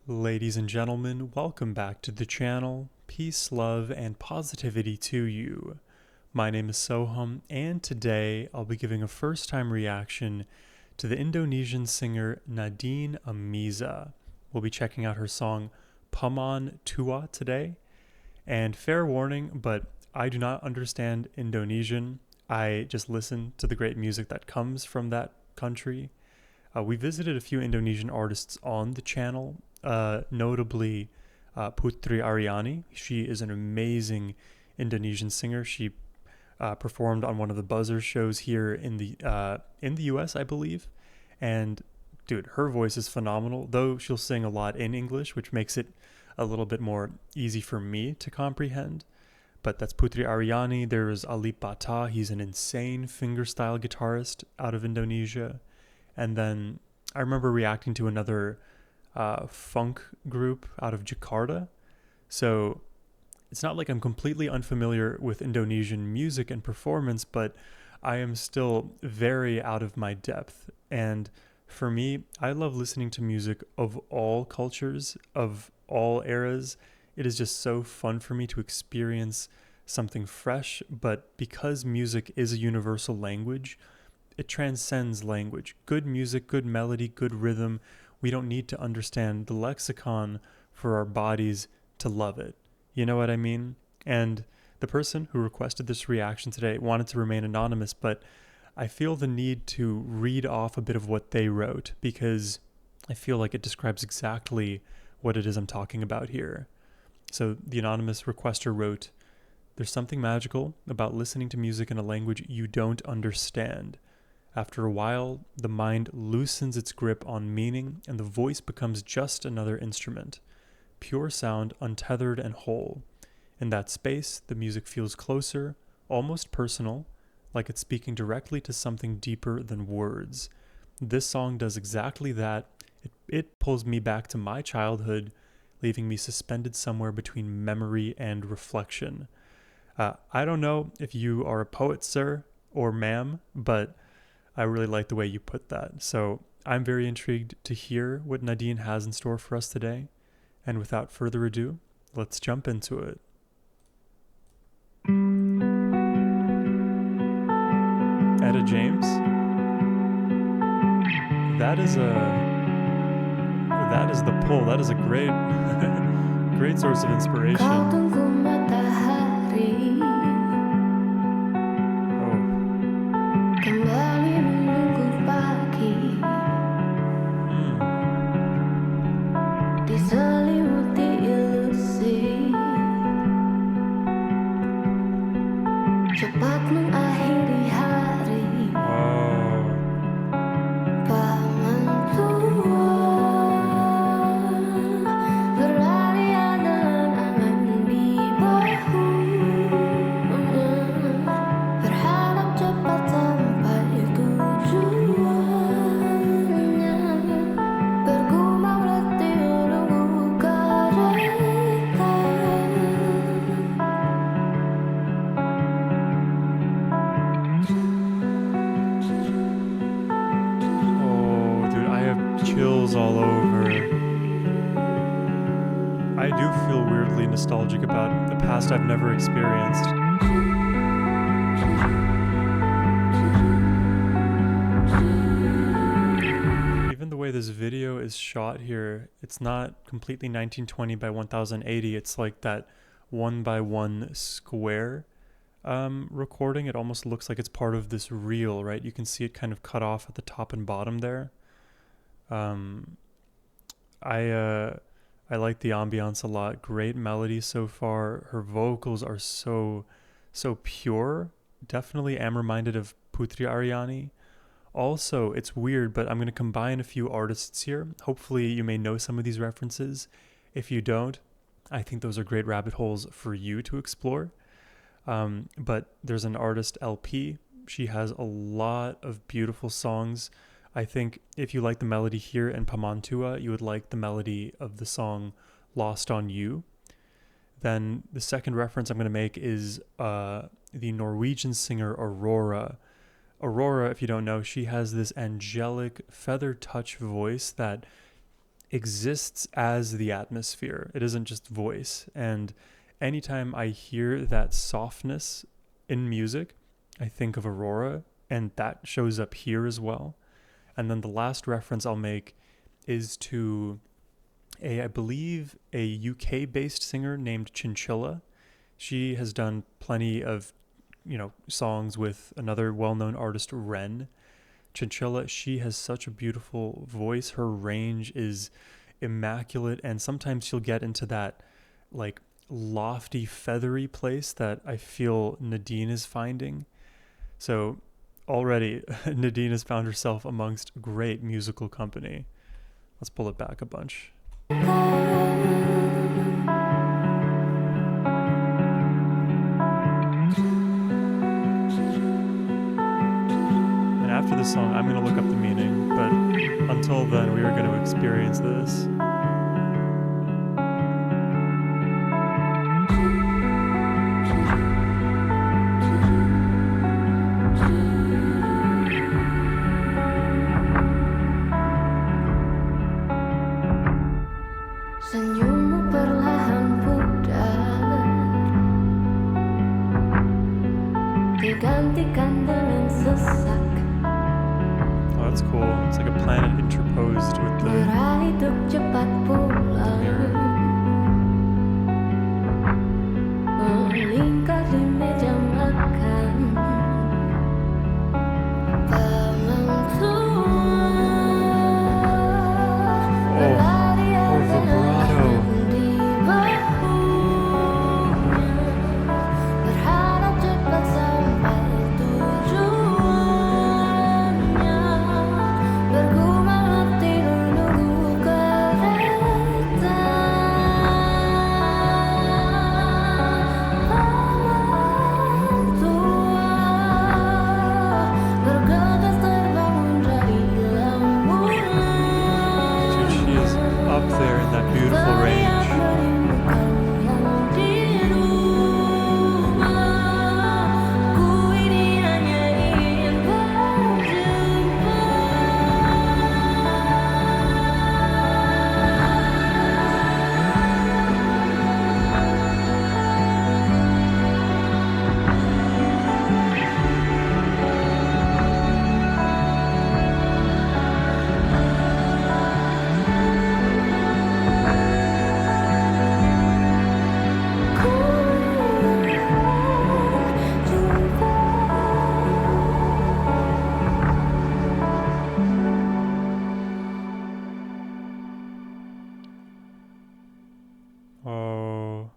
Ladies and gentlemen, welcome back to the channel. Peace, love, and positivity to you. My name is Sohum, and today I'll be giving a first-time reaction to the Indonesian singer Nadin Amizah. We'll be checking out her song Paman Tua today. And fair warning, but I do not understand Indonesian. I just listen to the great music that comes from that country. We visited a few Indonesian artists on the channel, notably Putri Aryani. She is an amazing Indonesian singer. She performed on one of the buzzer shows here in the U.S., I believe. And dude, her voice is phenomenal. Though she'll sing a lot in English, which makes it a little bit more easy for me to comprehend. But that's Putri Aryani. There's Ali Bata. He's an insane fingerstyle guitarist out of Indonesia. And then I remember reacting to another funk group out of Jakarta. So it's not like I'm completely unfamiliar with Indonesian music and performance, but I am still very out of my depth. And for me, I love listening to music of all cultures, of all eras. It is just so fun for me to experience something fresh, but because music is a universal language, it transcends language. Good music, good melody, good rhythm. We don't need to understand the lexicon for our bodies to love it. You know what I mean? And the person who requested this reaction today wanted to remain anonymous, but I feel the need to read off a bit of what they wrote because I feel like it describes exactly what it is I'm talking about here. So the anonymous requester wrote, "There's something magical about listening to music in a language you don't understand. After a while, the mind loosens its grip on meaning and the voice becomes just another instrument. Pure sound, untethered and whole. In that space, the music feels closer, almost personal, like it's speaking directly to something deeper than words. This song does exactly that. It pulls me back to my childhood, leaving me suspended somewhere between memory and reflection." I don't know if you are a poet, sir, or ma'am, but I really like the way you put that. So I'm very intrigued to hear what Nadine has in store for us today. And without further ado, let's jump into it. Etta James? That is the pull. That is a great great source of inspiration. Cepat mengakhiri hari. Paman tua berlarian dengan angan di bahu, berharap cepat sampai tujuannya, bergumam letih menunggu kereta. Chills all over. I do feel weirdly nostalgic about a past I've never experienced. Even the way this video is shot here, it's not completely 1920 by 1080. It's like that 1:1 square recording. It almost looks like it's part of this reel, right? You can see it kind of cut off at the top and bottom there. I like the ambiance a lot. Great melody so far. Her vocals are so pure. Definitely am reminded of Putri Aryani. Also, it's weird, but I'm going to combine a few artists here. Hopefully you may know some of these references. If you don't, I think those are great rabbit holes for you to explore. But there's an artist, LP. She has a lot of beautiful songs. I think if you like the melody here in Paman Tua, you would like the melody of the song Lost on You. Then the second reference I'm going to make is the Norwegian singer Aurora. Aurora, if you don't know, she has this angelic feather touch voice that exists as the atmosphere. It isn't just voice. And anytime I hear that softness in music, I think of Aurora, and that shows up here as well. And then the last reference I'll make is to I believe, a UK-based singer named Chinchilla. She has done plenty of, songs with another well-known artist, Ren. Chinchilla, she has such a beautiful voice. Her range is immaculate, and sometimes she'll get into that like lofty, feathery place that I feel Nadine is finding. So already Nadine has found herself amongst great musical company. Let's pull it back a bunch. And after this song, I'm going to look up the meaning, but until then, we are going to experience this. Senyummu perlahan pudar, digantikan dengan sesak. Oh, that's cool. It's like a planet interposed with the Beralih untuk cepat pulang, mirror. melingkar di meja makan. Paman Tua, berlarian vibrato. di bahunya, berharap cepat sampai tujuannya, bergumam hati menunggu kereta. Paman Tua bergegas terbangun dari lamunnya. Dude, she is up there in that beautiful range. Oh,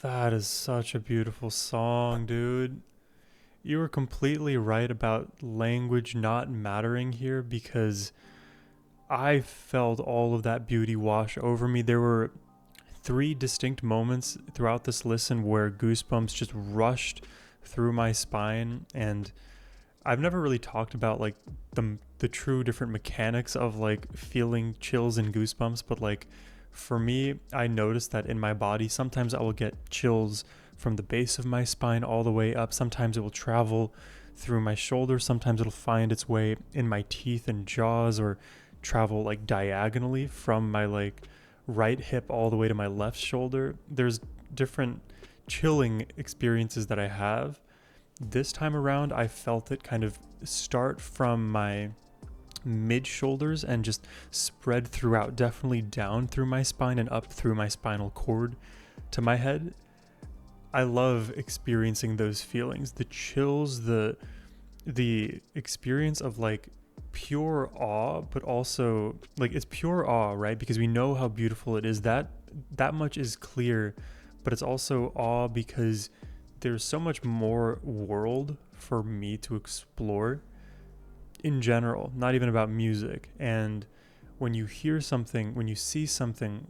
that is such a beautiful song, dude. You were completely right about language not mattering here, because I felt all of that beauty wash over me. There were 3 distinct moments throughout this listen where goosebumps just rushed through my spine, and I've never really talked about like the true different mechanics of like feeling chills and goosebumps, but like for me, I noticed that in my body, sometimes I will get chills from the base of my spine all the way up. Sometimes it will travel through my shoulders. Sometimes it'll find its way in my teeth and jaws, or travel like diagonally from my like right hip all the way to my left shoulder. There's different chilling experiences that I have. This time around, I felt it kind of start from my mid shoulders and just spread throughout, definitely down through my spine and up through my spinal cord to my head. I love experiencing those feelings, the chills, the experience of like pure awe, but also like it's pure awe, right? Because we know how beautiful it is. That much is clear, but it's also awe because there's so much more world for me to explore in general, not even about music. And when you hear something, when you see something,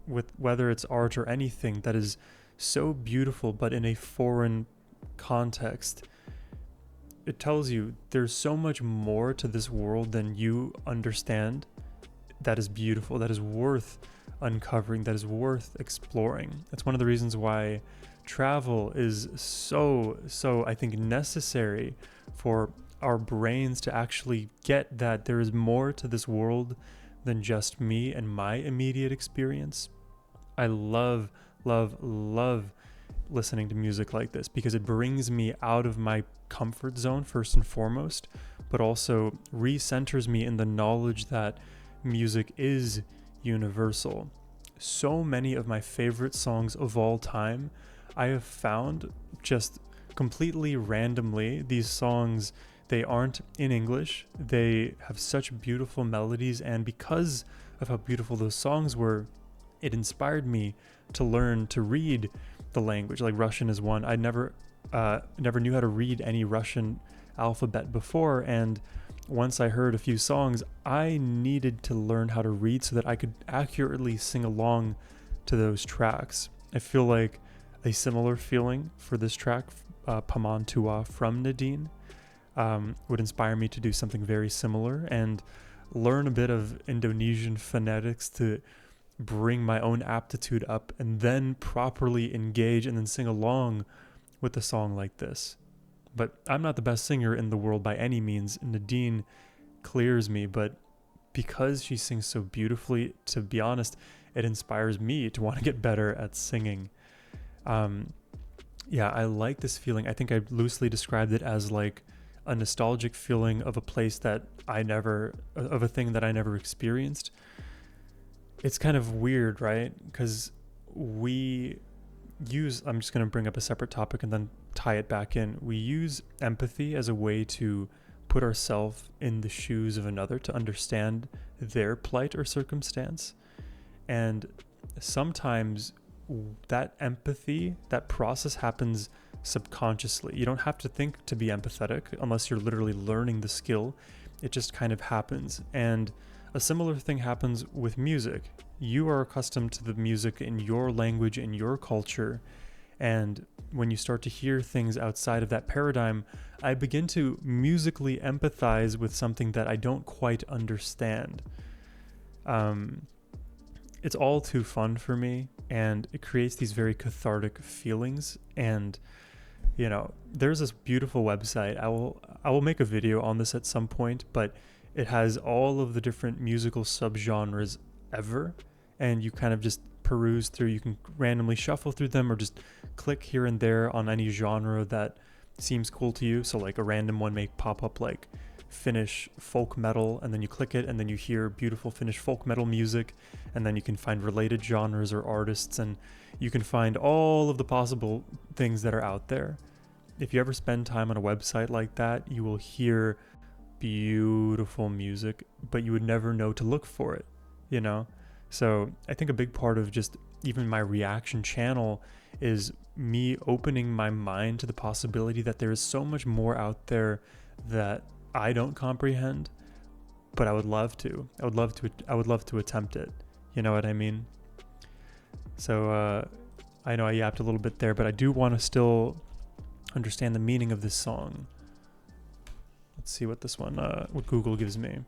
with whether it's art or anything that is so beautiful but in a foreign context, it tells you there's so much more to this world than you understand, that is beautiful, that is worth uncovering, that is worth exploring. That's one of the reasons why travel is so I think necessary for our brains to actually get that there is more to this world than just me and my immediate experience. I love, love, love listening to music like this because it brings me out of my comfort zone first and foremost, but also recenters me in the knowledge that music is universal. So many of my favorite songs of all time, I have found just completely randomly. These songs, they aren't in English. They have such beautiful melodies, and because of how beautiful those songs were, it inspired me to learn to read the language. Like Russian is one. I never knew how to read any Russian alphabet before, and once I heard a few songs, I needed to learn how to read so that I could accurately sing along to those tracks. I feel like a similar feeling for this track, Paman Tua from Nadin, would inspire me to do something very similar and learn a bit of Indonesian phonetics to bring my own aptitude up and then properly engage and then sing along with a song like this. But I'm not the best singer in the world by any means. Nadine clears me, but because she sings so beautifully, to be honest, it inspires me to want to get better at singing. Yeah, I like this feeling. I think I loosely described it as like a nostalgic feeling of a place that of a thing that I never experienced. It's kind of weird, right? Because I'm just going to bring up a separate topic and then tie it back in. We use empathy as a way to put ourselves in the shoes of another to understand their plight or circumstance. And sometimes that empathy, that process happens subconsciously. You don't have to think to be empathetic unless you're literally learning the skill. It just kind of happens. And a similar thing happens with music. You are accustomed to the music in your language, in your culture, and when you start to hear things outside of that paradigm, I begin to musically empathize with something that I don't quite understand. It's all too fun for me, and it creates these very cathartic feelings. And there's this beautiful website. I will make a video on this at some point, but it has all of the different musical subgenres ever, and you kind of just peruse through. You can randomly shuffle through them or just click here and there on any genre that seems cool to you. So like a random one may pop up like Finnish folk metal, and then you click it and then you hear beautiful Finnish folk metal music, and then you can find related genres or artists, and you can find all of the possible things that are out there. If you ever spend time on a website like that, you will hear beautiful music, but you would never know to look for it, So I think a big part of just even my reaction channel is me opening my mind to the possibility that there is so much more out there that I don't comprehend, but I would love to. I would love to attempt it. You know what I mean? So I know I yapped a little bit there, but I do want to still understand the meaning of this song. Let's see what what Google gives me.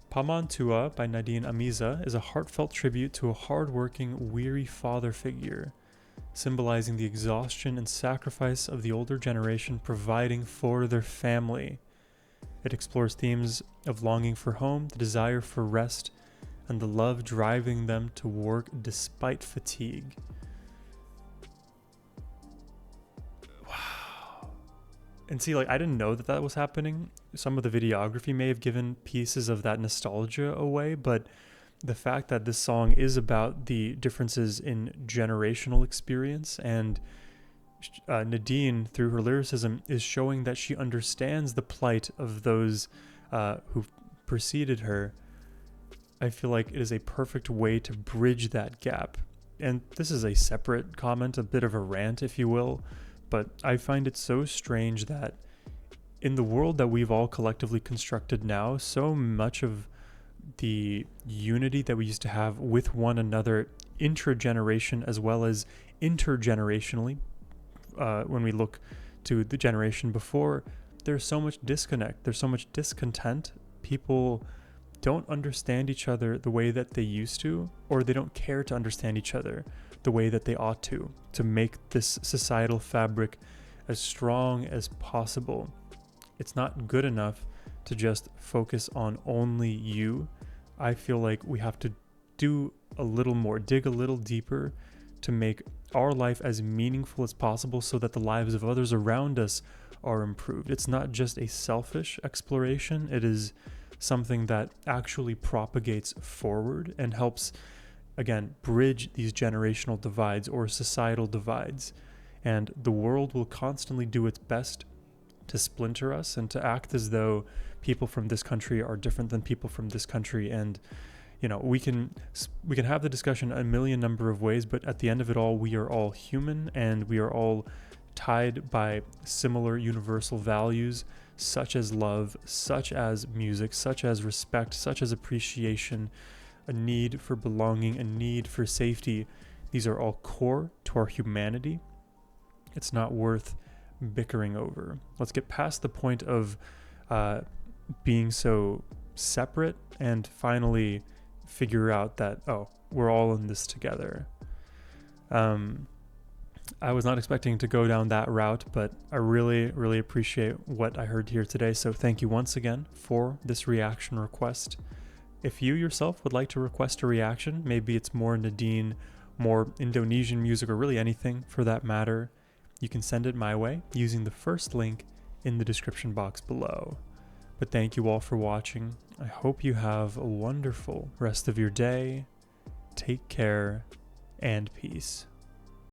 Paman Tua by Nadin Amizah is a heartfelt tribute to a hard-working, weary father figure, symbolizing the exhaustion and sacrifice of the older generation providing for their family. It explores themes of longing for home, the desire for rest, and the love driving them to work despite fatigue. And see, I didn't know that was happening. Some of the videography may have given pieces of that nostalgia away, but the fact that this song is about the differences in generational experience, and Nadine, through her lyricism, is showing that she understands the plight of those who preceded her. I feel like it is a perfect way to bridge that gap. And this is a separate comment, a bit of a rant, if you will, but I find it so strange that in the world that we've all collectively constructed now, so much of the unity that we used to have with one another intra-generation as well as intergenerationally, when we look to the generation before, there's so much disconnect, there's so much discontent. People don't understand each other the way that they used to, or they don't care to understand each other the way that they ought to make this societal fabric as strong as possible. It's not good enough to just focus on only you. I feel like we have to do a little more, dig a little deeper to make our life as meaningful as possible so that the lives of others around us are improved. It's not just a selfish exploration, it is something that actually propagates forward and helps, again, bridge these generational divides or societal divides. And the world will constantly do its best to splinter us and to act as though people from this country are different than people from this country. And we can have the discussion a million number of ways, but at the end of it all, we are all human and we are all tied by similar universal values, such as love, such as music, such as respect, such as appreciation, a need for belonging, a need for safety. These are all core to our humanity. It's not worth bickering over. Let's get past the point of being so separate and finally figure out that, we're all in this together. I was not expecting to go down that route, but I really, really appreciate what I heard here today. So thank you once again for this reaction request. If you yourself would like to request a reaction, maybe it's more Nadin, more Indonesian music, or really anything for that matter, you can send it my way using the first link in the description box below. But thank you all for watching. I hope you have a wonderful rest of your day. Take care and peace.